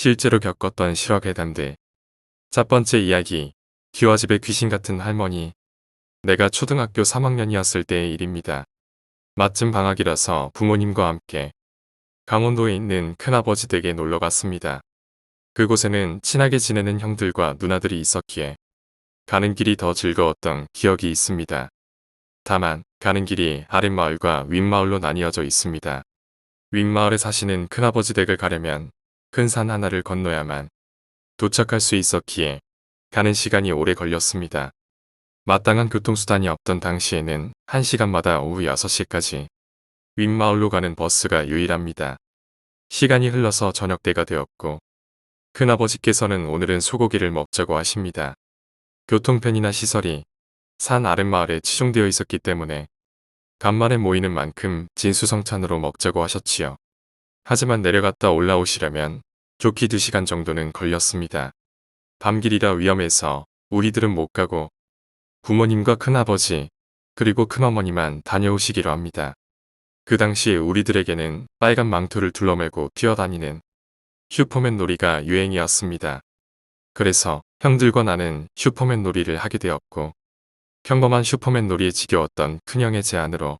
실제로 겪었던 실화 괴담들. 첫 번째 이야기, 기와집의 귀신 같은 할머니. 내가 초등학교 3학년이었을 때의 일입니다. 마침 방학이라서 부모님과 함께 강원도에 있는 큰아버지 댁에 놀러 갔습니다. 그곳에는 친하게 지내는 형들과 누나들이 있었기에 가는 길이 더 즐거웠던 기억이 있습니다. 다만 가는 길이 아랫마을과 윗마을로 나뉘어져 있습니다. 윗마을에 사시는 큰아버지 댁을 가려면 큰 산 하나를 건너야만 도착할 수 있었기에 가는 시간이 오래 걸렸습니다. 마땅한 교통수단이 없던 당시에는 1시간마다 오후 6시까지 윗마을로 가는 버스가 유일합니다. 시간이 흘러서 저녁때가 되었고 큰아버지께서는 오늘은 소고기를 먹자고 하십니다. 교통편이나 시설이 산 아랫마을에 치중되어 있었기 때문에 간만에 모이는 만큼 진수성찬으로 먹자고 하셨지요. 하지만 내려갔다 올라오시려면 좋기 2시간 정도는 걸렸습니다. 밤길이라 위험해서 우리들은 못 가고 부모님과 큰아버지 그리고 큰어머니만 다녀오시기로 합니다. 그 당시 우리들에게는 빨간 망토를 둘러매고 뛰어다니는 슈퍼맨 놀이가 유행이었습니다. 그래서 형들과 나는 슈퍼맨 놀이를 하게 되었고 평범한 슈퍼맨 놀이에 지겨웠던 큰형의 제안으로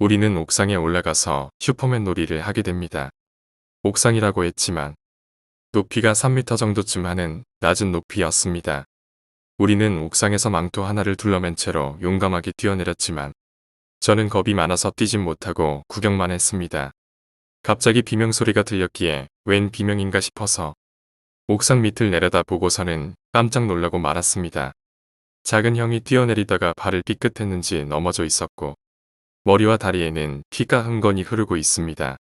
우리는 옥상에 올라가서 슈퍼맨 놀이를 하게 됩니다. 옥상이라고 했지만 높이가 3m 정도쯤 하는 낮은 높이였습니다. 우리는 옥상에서 망토 하나를 둘러맨 채로 용감하게 뛰어내렸지만 저는 겁이 많아서 뛰진 못하고 구경만 했습니다. 갑자기 비명소리가 들렸기에 웬 비명인가 싶어서 옥상 밑을 내려다 보고서는 깜짝 놀라고 말았습니다. 작은 형이 뛰어내리다가 발을 삐끗했는지 넘어져 있었고 머리와 다리에는 피가 흥건히 흐르고 있습니다.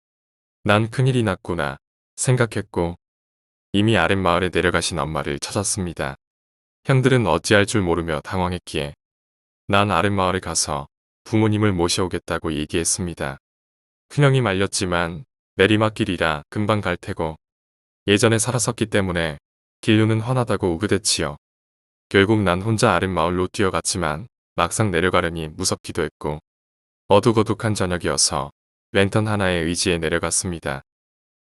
난 큰일이 났구나 생각했고 이미 아랫마을에 내려가신 엄마를 찾았습니다. 형들은 어찌할 줄 모르며 당황했기에 난 아랫마을에 가서 부모님을 모셔오겠다고 얘기했습니다. 큰형이 말렸지만 내리막길이라 금방 갈 테고 예전에 살았었기 때문에 길로는 훤하다고 우그댔지요. 결국 난 혼자 아랫마을로 뛰어갔지만 막상 내려가려니 무섭기도 했고 어둑어둑한 저녁이어서 랜턴 하나에 의지해 내려갔습니다.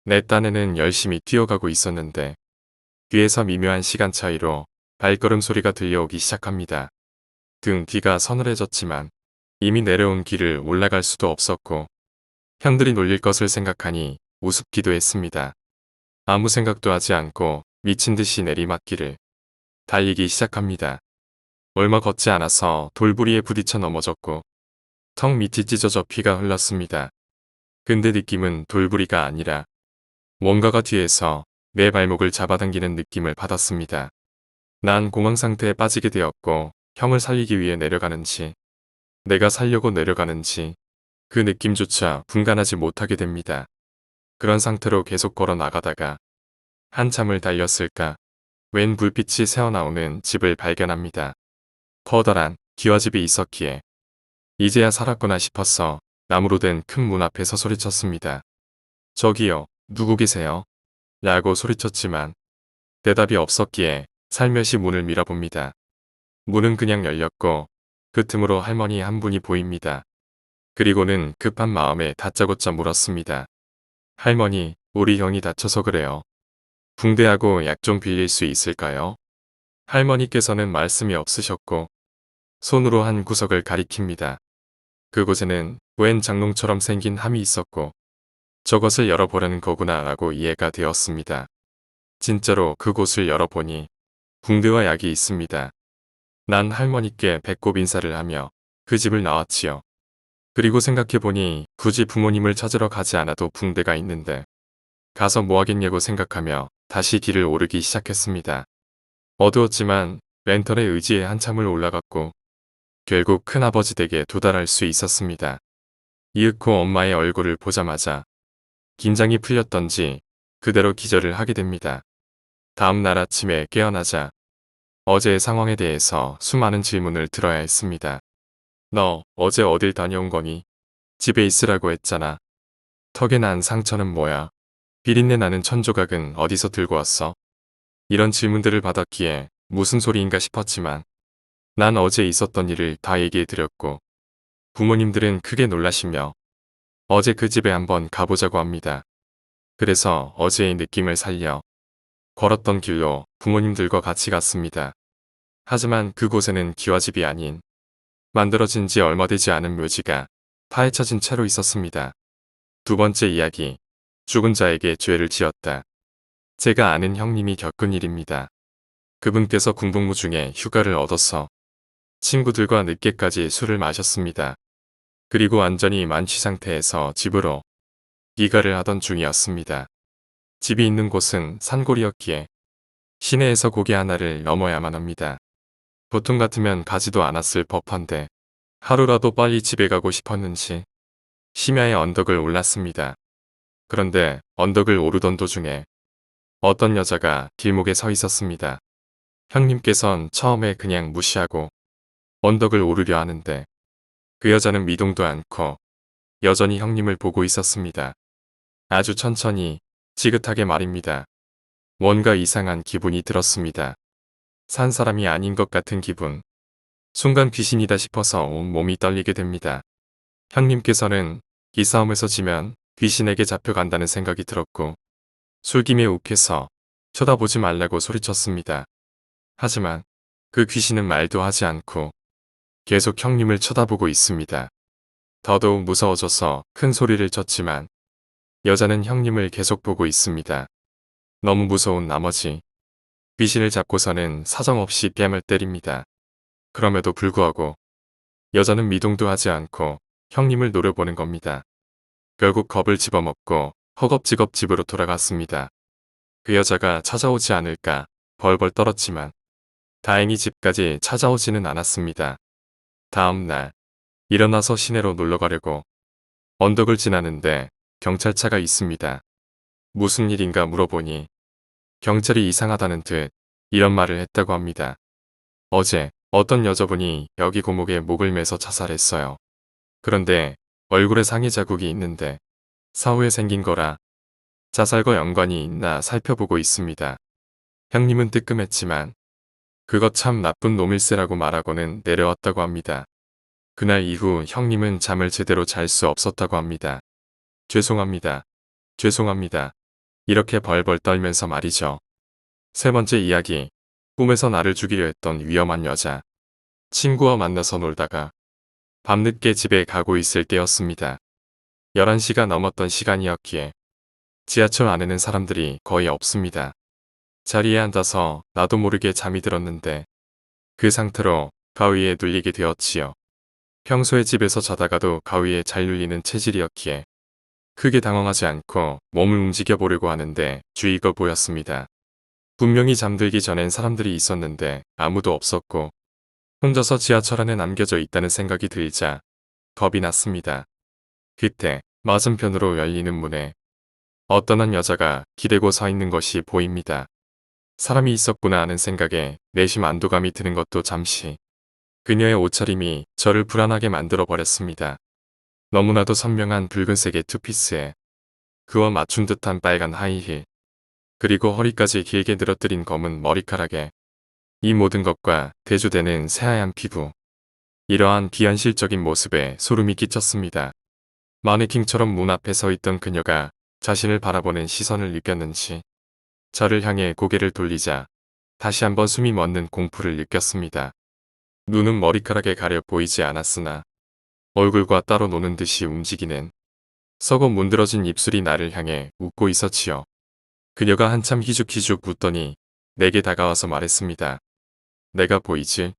내 딴에는 열심히 뛰어가고 있었는데 뒤에서 미묘한 시간 차이로 발걸음 소리가 들려오기 시작합니다. 등 뒤가 서늘해졌지만 이미 내려온 길을 올라갈 수도 없었고 형들이 놀릴 것을 생각하니 우습기도 했습니다. 아무 생각도 하지 않고 미친 듯이 내리막길을 달리기 시작합니다. 얼마 걷지 않아서 돌부리에 부딪혀 넘어졌고 턱 밑이 찢어져 피가 흘렀습니다. 근데 느낌은 돌부리가 아니라 뭔가가 뒤에서 내 발목을 잡아당기는 느낌을 받았습니다. 난 공황 상태에 빠지게 되었고 형을 살리기 위해 내려가는지 내가 살려고 내려가는지 그 느낌조차 분간하지 못하게 됩니다. 그런 상태로 계속 걸어 나가다가 한참을 달렸을까 웬 불빛이 새어나오는 집을 발견합니다. 커다란 기와집이 있었기에 이제야 살았구나 싶어서 나무로 된 큰 문 앞에서 소리쳤습니다. 저기요, 누구 계세요? 라고 소리쳤지만 대답이 없었기에 살며시 문을 밀어봅니다. 문은 그냥 열렸고 그 틈으로 할머니 한 분이 보입니다. 그리고는 급한 마음에 다짜고짜 물었습니다. 할머니, 우리 형이 다쳐서 그래요. 붕대하고 약 좀 빌릴 수 있을까요? 할머니께서는 말씀이 없으셨고 손으로 한 구석을 가리킵니다. 그곳에는 웬 장롱처럼 생긴 함이 있었고 저것을 열어보려는 거구나 라고 이해가 되었습니다. 진짜로 그곳을 열어보니 붕대와 약이 있습니다. 난 할머니께 배꼽 인사를 하며 그 집을 나왔지요. 그리고 생각해보니 굳이 부모님을 찾으러 가지 않아도 붕대가 있는데 가서 뭐 하겠냐고 생각하며 다시 길을 오르기 시작했습니다. 어두웠지만 랜턴에 의지해 한참을 올라갔고 결국 큰아버지 댁에 도달할 수 있었습니다. 이윽고 엄마의 얼굴을 보자마자 긴장이 풀렸던지 그대로 기절을 하게 됩니다. 다음 날 아침에 깨어나자 어제의 상황에 대해서 수많은 질문을 들어야 했습니다. 너 어제 어딜 다녀온 거니? 집에 있으라고 했잖아. 턱에 난 상처는 뭐야? 비린내 나는 천조각은 어디서 들고 왔어? 이런 질문들을 받았기에 무슨 소리인가 싶었지만 난 어제 있었던 일을 다 얘기해드렸고 부모님들은 크게 놀라시며 어제 그 집에 한번 가보자고 합니다. 그래서 어제의 느낌을 살려 걸었던 길로 부모님들과 같이 갔습니다. 하지만 그곳에는 기와집이 아닌 만들어진 지 얼마 되지 않은 묘지가 파헤쳐진 채로 있었습니다. 두 번째 이야기. 죽은 자에게 죄를 지었다. 제가 아는 형님이 겪은 일입니다. 그분께서 군복무 중에 휴가를 얻어서 친구들과 늦게까지 술을 마셨습니다. 그리고 완전히 만취 상태에서 집으로 귀가를 하던 중이었습니다. 집이 있는 곳은 산골이었기에 시내에서 고개 하나를 넘어야만 합니다. 보통 같으면 가지도 않았을 법한데 하루라도 빨리 집에 가고 싶었는지 심야에 언덕을 올랐습니다. 그런데 언덕을 오르던 도중에 어떤 여자가 길목에 서 있었습니다. 형님께선 처음에 그냥 무시하고 언덕을 오르려 하는데 그 여자는 미동도 않고 여전히 형님을 보고 있었습니다. 아주 천천히 지긋하게 말입니다. 뭔가 이상한 기분이 들었습니다. 산 사람이 아닌 것 같은 기분. 순간 귀신이다 싶어서 온 몸이 떨리게 됩니다. 형님께서는 이 싸움에서 지면 귀신에게 잡혀간다는 생각이 들었고 술김에 욱해서 쳐다보지 말라고 소리쳤습니다. 하지만 그 귀신은 말도 하지 않고 계속 형님을 쳐다보고 있습니다. 더더욱 무서워져서 큰 소리를 쳤지만 여자는 형님을 계속 보고 있습니다. 너무 무서운 나머지 귀신을 잡고서는 사정없이 뺨을 때립니다. 그럼에도 불구하고 여자는 미동도 하지 않고 형님을 노려보는 겁니다. 결국 겁을 집어먹고 허겁지겁 집으로 돌아갔습니다. 그 여자가 찾아오지 않을까 벌벌 떨었지만 다행히 집까지 찾아오지는 않았습니다. 다음 날 일어나서 시내로 놀러 가려고 언덕을 지나는데 경찰차가 있습니다. 무슨 일인가 물어보니 경찰이 이상하다는 듯 이런 말을 했다고 합니다. 어제 어떤 여자분이 여기 고목에 목을 매서 자살했어요. 그런데 얼굴에 상해 자국이 있는데 사후에 생긴 거라 자살과 연관이 있나 살펴보고 있습니다. 형님은 뜨끔했지만 그것 참 나쁜 놈일세라고 말하고는 내려왔다고 합니다. 그날 이후 형님은 잠을 제대로 잘 수 없었다고 합니다. 죄송합니다. 죄송합니다. 이렇게 벌벌 떨면서 말이죠. 세 번째 이야기. 꿈에서 나를 죽이려 했던 위험한 여자. 친구와 만나서 놀다가 밤늦게 집에 가고 있을 때였습니다. 11시가 넘었던 시간이었기에 지하철 안에는 사람들이 거의 없습니다. 자리에 앉아서 나도 모르게 잠이 들었는데 그 상태로 가위에 눌리게 되었지요. 평소에 집에서 자다가도 가위에 잘 눌리는 체질이었기에 크게 당황하지 않고 몸을 움직여 보려고 하는데 주의가 보였습니다. 분명히 잠들기 전엔 사람들이 있었는데 아무도 없었고 혼자서 지하철 안에 남겨져 있다는 생각이 들자 겁이 났습니다. 그때 맞은편으로 열리는 문에 어떤 한 여자가 기대고 서 있는 것이 보입니다. 사람이 있었구나 하는 생각에 내심 안도감이 드는 것도 잠시 그녀의 옷차림이 저를 불안하게 만들어 버렸습니다. 너무나도 선명한 붉은색의 투피스에 그와 맞춘 듯한 빨간 하이힐 그리고 허리까지 길게 늘어뜨린 검은 머리카락에 이 모든 것과 대조되는 새하얀 피부. 이러한 비현실적인 모습에 소름이 끼쳤습니다. 마네킹처럼 문 앞에 서 있던 그녀가 자신을 바라보는 시선을 느꼈는지 저를 향해 고개를 돌리자 다시 한번 숨이 멎는 공포를 느꼈습니다. 눈은 머리카락에 가려 보이지 않았으나 얼굴과 따로 노는 듯이 움직이는 썩어 문드러진 입술이 나를 향해 웃고 있었지요. 그녀가 한참 희죽희죽 웃더니 내게 다가와서 말했습니다. 내가 보이지?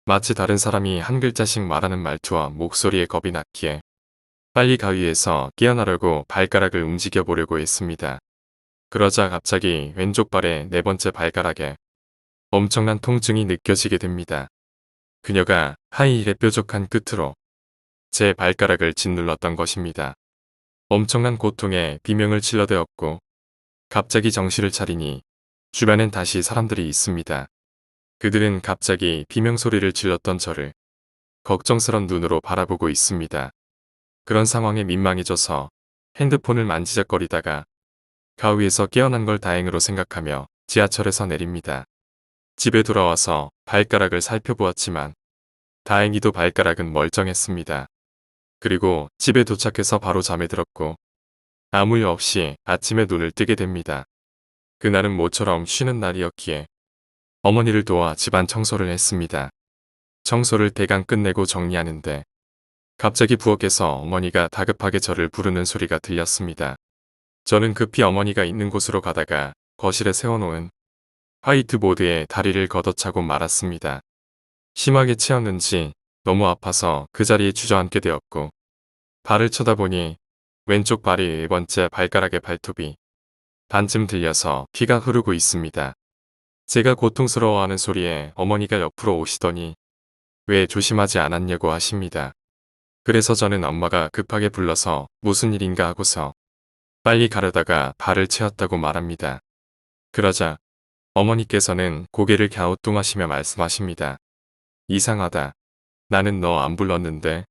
마치 다른 사람이 한 글자씩 말하는 말투와 목소리에 겁이 났기에 빨리 가위에서 깨어나려고 발가락을 움직여 보려고 했습니다. 그러자 갑자기 왼쪽 발의 네 번째 발가락에 엄청난 통증이 느껴지게 됩니다. 그녀가 하이힐의 뾰족한 끝으로 제 발가락을 짓눌렀던 것입니다. 엄청난 고통에 비명을 질러대었고 갑자기 정신을 차리니 주변엔 다시 사람들이 있습니다. 그들은 갑자기 비명소리를 질렀던 저를 걱정스런 눈으로 바라보고 있습니다. 그런 상황에 민망해져서 핸드폰을 만지작거리다가 가위에서 깨어난 걸 다행으로 생각하며 지하철에서 내립니다. 집에 돌아와서 발가락을 살펴보았지만 다행히도 발가락은 멀쩡했습니다. 그리고 집에 도착해서 바로 잠에 들었고 아무 일 없이 아침에 눈을 뜨게 됩니다. 그날은 모처럼 쉬는 날이었기에 어머니를 도와 집안 청소를 했습니다. 청소를 대강 끝내고 정리하는데 갑자기 부엌에서 어머니가 다급하게 저를 부르는 소리가 들렸습니다. 저는 급히 어머니가 있는 곳으로 가다가 거실에 세워놓은 화이트보드에 다리를 걷어차고 말았습니다. 심하게 치였는지 너무 아파서 그 자리에 주저앉게 되었고 발을 쳐다보니 왼쪽 발이 1번째 발가락의 발톱이 반쯤 들려서 피가 흐르고 있습니다. 제가 고통스러워하는 소리에 어머니가 옆으로 오시더니 왜 조심하지 않았냐고 하십니다. 그래서 저는 엄마가 급하게 불러서 무슨 일인가 하고서 빨리 가려다가 발을 채웠다고 말합니다. 그러자 어머니께서는 고개를 갸우뚱하시며 말씀하십니다. 이상하다. 나는 너 안 불렀는데.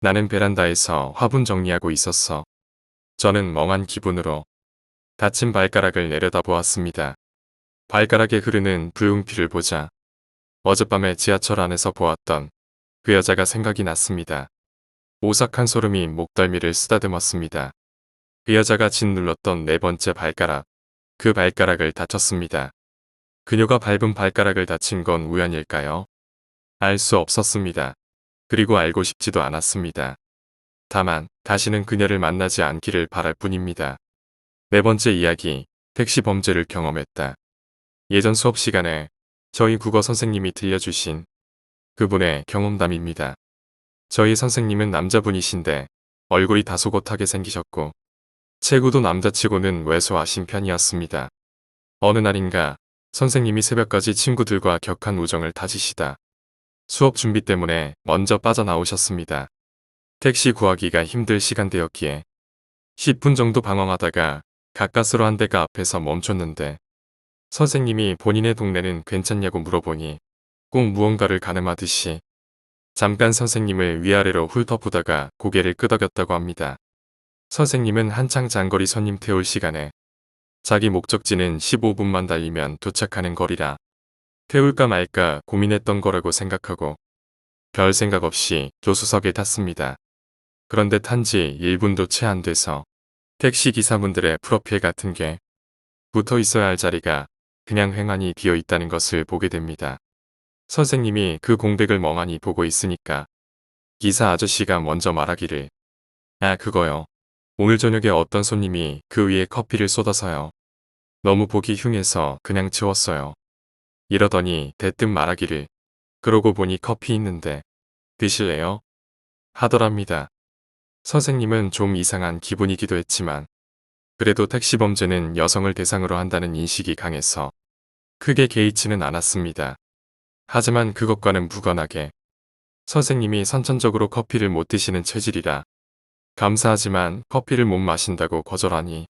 나는 베란다에서 화분 정리하고 있었어. 저는 멍한 기분으로 다친 발가락을 내려다보았습니다. 발가락에 흐르는 붉은 피를 보자 어젯밤에 지하철 안에서 보았던 그 여자가 생각이 났습니다. 오싹한 소름이 목덜미를 쓰다듬었습니다. 그 여자가 짓눌렀던 4번째 발가락, 그 발가락을 다쳤습니다. 그녀가 밟은 발가락을 다친 건 우연일까요? 알 수 없었습니다. 그리고 알고 싶지도 않았습니다. 다만 다시는 그녀를 만나지 않기를 바랄 뿐입니다. 4번째 이야기, 택시 범죄를 경험했다. 예전 수업 시간에 저희 국어 선생님이 들려주신 그분의 경험담입니다. 저희 선생님은 남자분이신데 얼굴이 다소곳하게 생기셨고 체구도 남자치고는 왜소하신 편이었습니다. 어느 날인가 선생님이 새벽까지 친구들과 격한 우정을 다지시다 수업 준비 때문에 먼저 빠져나오셨습니다. 택시 구하기가 힘들 시간대였기에 10분 정도 방황하다가 가까스로 한 대가 앞에서 멈췄는데 선생님이 본인의 동네는 괜찮냐고 물어보니 꼭 무언가를 가늠하듯이 잠깐 선생님을 위아래로 훑어보다가 고개를 끄덕였다고 합니다. 선생님은 한창 장거리 손님 태울 시간에 자기 목적지는 15분만 달리면 도착하는 거리라 태울까 말까 고민했던 거라고 생각하고 별 생각 없이 조수석에 탔습니다. 그런데 탄 지 1분도 채 안 돼서 택시 기사분들의 프로필 같은 게 붙어 있어야 할 자리가 그냥 횡하니 비어 있다는 것을 보게 됩니다. 선생님이 그 공백을 멍하니 보고 있으니까 기사 아저씨가 먼저 말하기를 아 그거요. 오늘 저녁에 어떤 손님이 그 위에 커피를 쏟아서요. 너무 보기 흉해서 그냥 치웠어요. 이러더니 대뜸 말하기를 그러고 보니 커피 있는데 드실래요? 하더랍니다. 선생님은 좀 이상한 기분이기도 했지만 그래도 택시 범죄는 여성을 대상으로 한다는 인식이 강해서 크게 개의치는 않았습니다. 하지만 그것과는 무관하게 선생님이 선천적으로 커피를 못 드시는 체질이라 감사하지만 커피를 못 마신다고 거절하니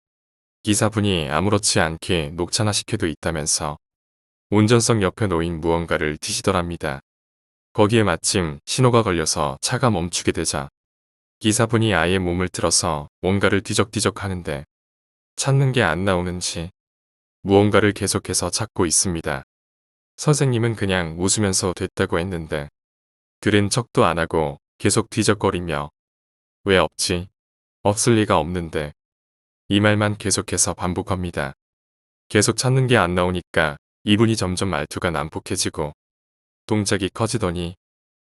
기사분이 아무렇지 않게 녹차나 식혜도 있다면서 운전석 옆에 놓인 무언가를 드시더랍니다. 거기에 마침 신호가 걸려서 차가 멈추게 되자 기사분이 아예 몸을 틀어서 뭔가를 뒤적뒤적 하는데 찾는 게 안 나오는지 무언가를 계속해서 찾고 있습니다. 선생님은 그냥 웃으면서 됐다고 했는데 들은 척도 안 하고 계속 뒤적거리며 왜 없지? 없을 리가 없는데 이 말만 계속해서 반복합니다. 계속 찾는 게 안 나오니까 이분이 점점 말투가 난폭해지고 동작이 커지더니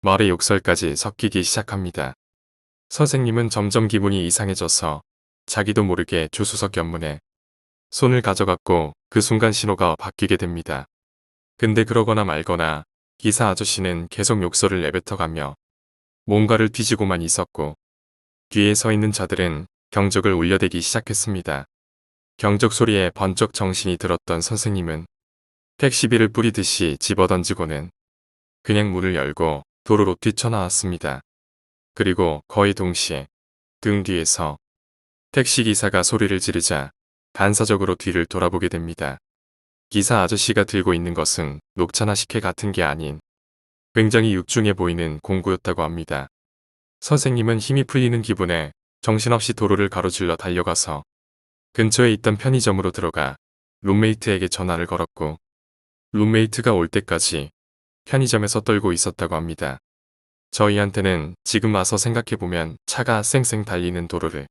말의 욕설까지 섞이기 시작합니다. 선생님은 점점 기분이 이상해져서 자기도 모르게 조수석 옆문에 손을 가져갔고 그 순간 신호가 바뀌게 됩니다. 근데 그러거나 말거나 기사 아저씨는 계속 욕설을 내뱉어가며 뭔가를 뒤지고만 있었고 뒤에 서 있는 자들은 경적을 울려대기 시작했습니다. 경적 소리에 번쩍 정신이 들었던 선생님은 택시비를 뿌리듯이 집어던지고는 그냥 문을 열고 도로로 뛰쳐나왔습니다. 그리고 거의 동시에 등 뒤에서 택시기사가 소리를 지르자 반사적으로 뒤를 돌아보게 됩니다. 기사 아저씨가 들고 있는 것은 녹차나 식혜 같은 게 아닌 굉장히 육중해 보이는 공구였다고 합니다. 선생님은 힘이 풀리는 기분에 정신없이 도로를 가로질러 달려가서 근처에 있던 편의점으로 들어가 룸메이트에게 전화를 걸었고 룸메이트가 올 때까지 편의점에서 떨고 있었다고 합니다. 저희한테는 지금 와서 생각해보면 차가 쌩쌩 달리는 도로를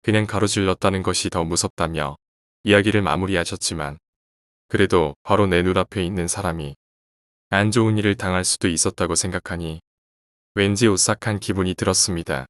그냥 가로질렀다는 것이 더 무섭다며 이야기를 마무리하셨지만 그래도 바로 내 눈앞에 있는 사람이 안 좋은 일을 당할 수도 있었다고 생각하니 왠지 오싹한 기분이 들었습니다.